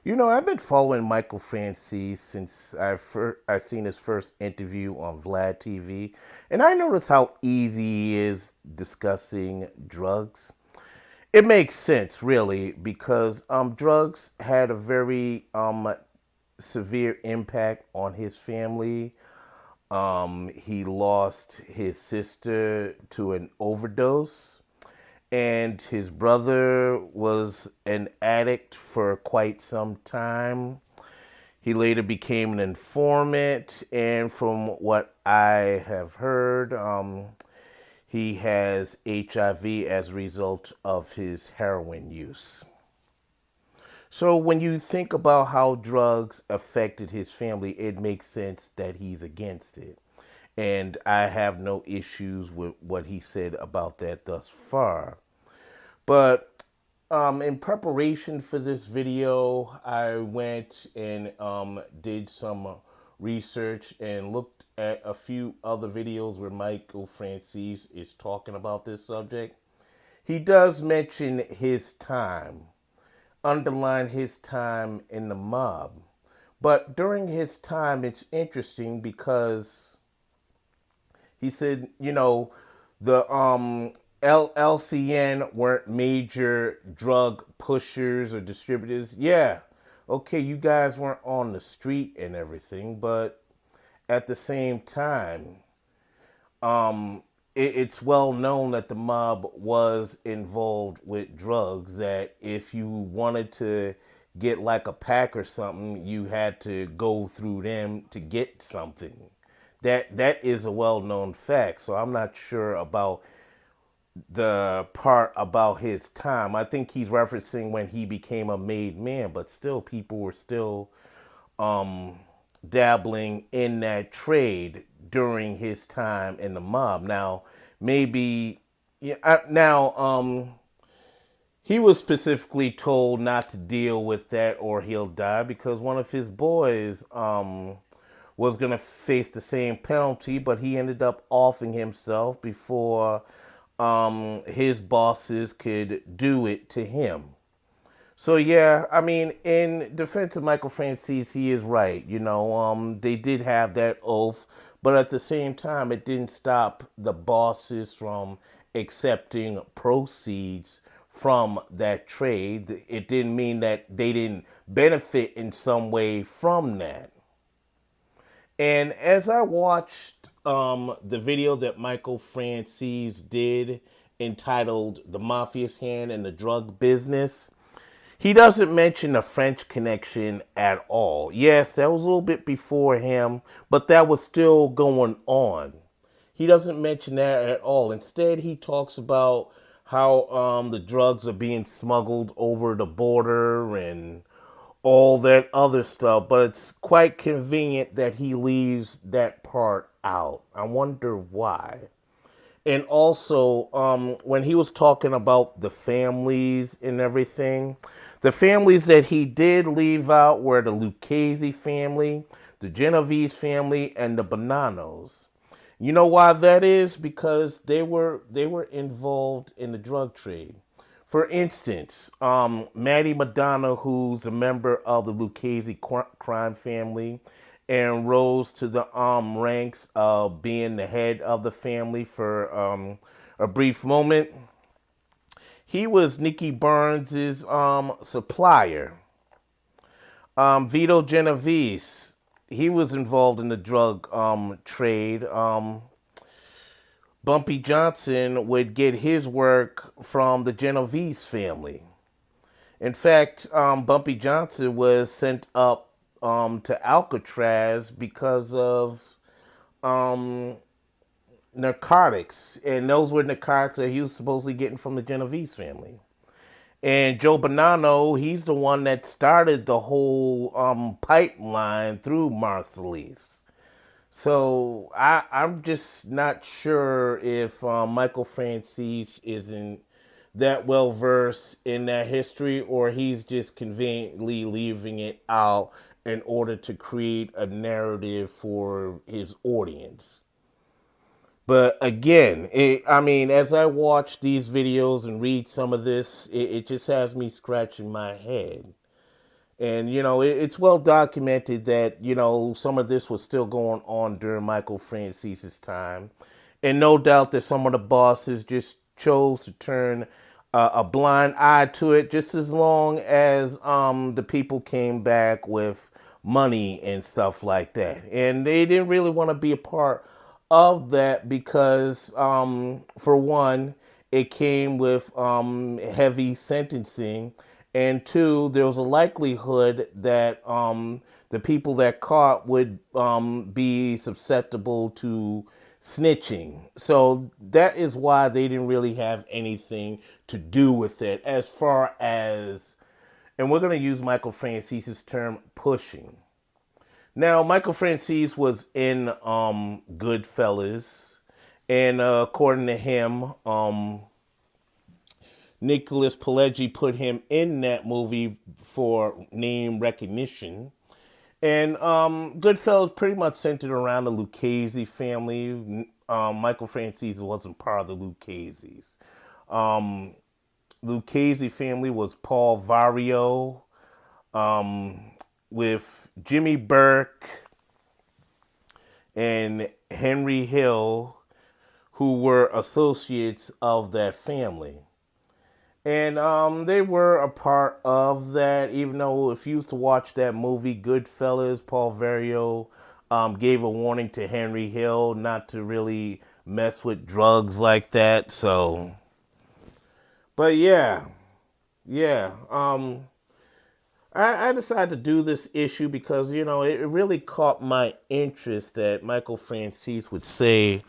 You know, I've been following Michael Franzese since I've seen his first interview on Vlad TV, and I noticed how easy he is discussing drugs. It makes sense, really, because drugs had a very severe impact on his family. He lost his sister to an overdose, and his brother was an addict for quite some time. He later became an informant, and from what I have heard, he has HIV as a result of his heroin use. So when you think about how drugs affected his family, it makes sense that he's against it. And I have no issues with what he said about that thus far. But in preparation for this video, I went and did some research and looked at a few other videos where Michael Franzese is talking about this subject. He does mention his time, underline his time in the mob. But during his time, it's interesting because he said, the LCN weren't major drug pushers or distributors. Yeah, okay, you guys weren't on the street and everything, but at the same time, it's well known that the mob was involved with drugs. That if you wanted to get like a pack or something, you had to go through them to get something. That is a well known fact. So I'm not sure about the part about his time. I think he's referencing when he became a made man, but still, people were still dabbling in that trade during his time in the mob. Now, maybe, yeah. He was specifically told not to deal with that or he'll die because one of his boys was going to face the same penalty, but he ended up offing himself before his bosses could do it to him. So yeah, I mean, in defense of Michael Franzese, he is right. They did have that oath, but at the same time, it didn't stop the bosses from accepting proceeds from that trade. It didn't mean that they didn't benefit in some way from that. And as I watched the video that Michael Franzese did entitled The Mafia's Hand in the Drug Business, he doesn't mention the French connection at all. Yes, that was a little bit before him, but that was still going on. He doesn't mention that at all. Instead, he talks about how the drugs are being smuggled over the border and all that other stuff, but it's quite convenient that he leaves that part out. I wonder why. And also, when he was talking about the families and everything, the families that he did leave out were the Lucchese family, the Genovese family, and the Bonanos. You know why that is? Because they were involved in the drug trade. For instance, Maddie Madonna, who's a member of the Lucchese crime family, and rose to the ranks of being the head of the family for a brief moment. He was Nicky Burns's supplier. Vito Genovese, he was involved in the drug trade. Bumpy Johnson would get his work from the Genovese family. In fact, Bumpy Johnson was sent up to Alcatraz because of um, narcotics, and those were narcotics that he was supposedly getting from the Genovese family. And Joe Bonanno, he's the one that started the whole pipeline through Marsalis. So I'm just not sure if Michael Franzese isn't that well versed in that history, or he's just conveniently leaving it out in order to create a narrative for his audience. But again, I mean, as I watch these videos and read some of this, it just has me scratching my head. And, it's well documented that, some of this was still going on during Michael Francese's time. And no doubt that some of the bosses just chose to turn a blind eye to it just as long as the people came back with money and stuff like that. And they didn't really want to be a part of that because, for one, it came with heavy sentencing, and two, there was a likelihood that the people that caught would be susceptible to snitching. So that is why they didn't really have anything to do with it as far as, and we're going to use Michael Francese's term, pushing. Now, Michael Franzese was in Goodfellas, and according to him, Nicholas Pileggi put him in that movie for name recognition. And Goodfellas pretty much centered around the Lucchese family. Michael Franzese wasn't part of the Lucchese's. Lucchese family was Paul Vario, with Jimmy Burke and Henry Hill, who were associates of that family. And they were a part of that, even though if you used to watch that movie, Goodfellas, Paul Vario gave a warning to Henry Hill not to really mess with drugs like that. So, but yeah. I decided to do this issue because, it really caught my interest that Michael Franzese would say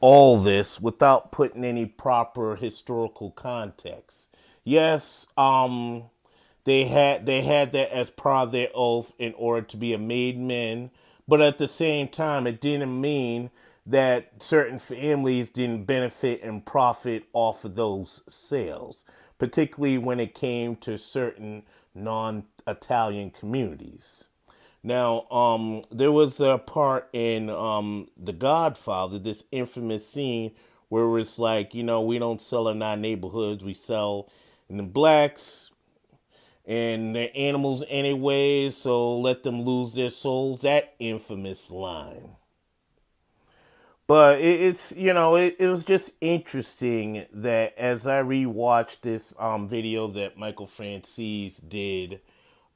all this without putting any proper historical context. Yes, they had that as part of their oath in order to be a made men, but at the same time, it didn't mean that certain families didn't benefit and profit off of those sales, particularly when it came to certain non-Italian communities. Now, there was a part in The Godfather, this infamous scene where it's like, we don't sell in our neighborhoods, we sell in the blacks, and they're animals anyway, so let them lose their souls. That infamous line. But it was just interesting that as I rewatched this video that Michael Franzese did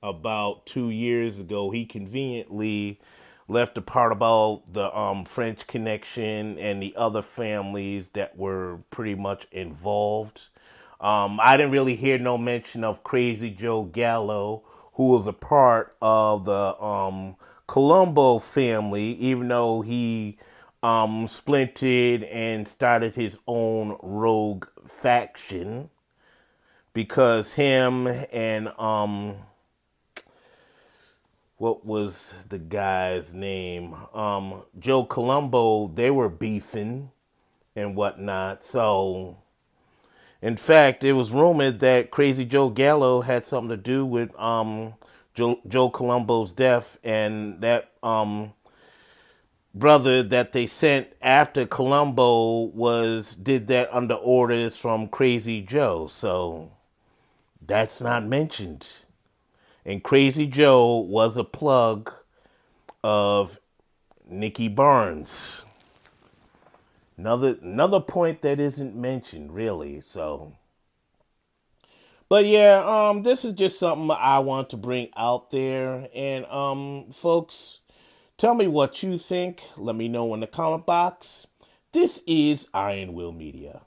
about 2 years ago, he conveniently left the part about the French Connection and the other families that were pretty much involved. I didn't really hear no mention of Crazy Joe Gallo, who was a part of the Colombo family, even though he splintered and started his own rogue faction, because him and what was the guy's name? Joe Colombo, they were beefing and whatnot. So, in fact, it was rumored that Crazy Joe Gallo had something to do with Joe Colombo's death, and that brother that they sent after Colombo did that under orders from Crazy Joe. So that's not mentioned. And Crazy Joe was a plug of Nicky Barnes. Another point that isn't mentioned, really. So, but yeah, this is just something I want to bring out there. And folks, tell me what you think. Let me know in the comment box. This is Iron Will Media.